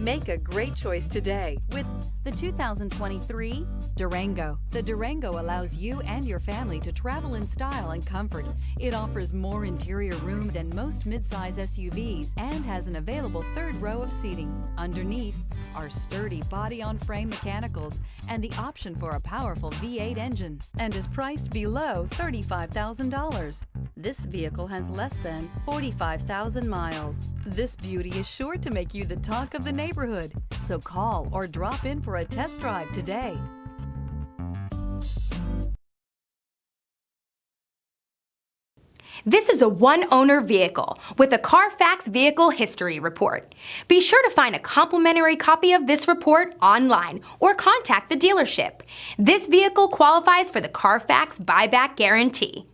Make a great choice today with the 2023 Durango. The Durango allows you and your family to travel in style and comfort. It offers more interior room than most midsize SUVs and has an available third row of seating. Underneath are sturdy body-on-frame mechanicals and the option for a powerful V8 engine, and is priced below $35,000. This vehicle has less than 45,000 miles. This beauty is sure to make you the talk of the neighborhood. So call or drop in for a test drive today. This is a one-owner vehicle with a Carfax Vehicle History Report. Be sure to find a complimentary copy of this report online or contact the dealership. This vehicle qualifies for the Carfax Buyback Guarantee.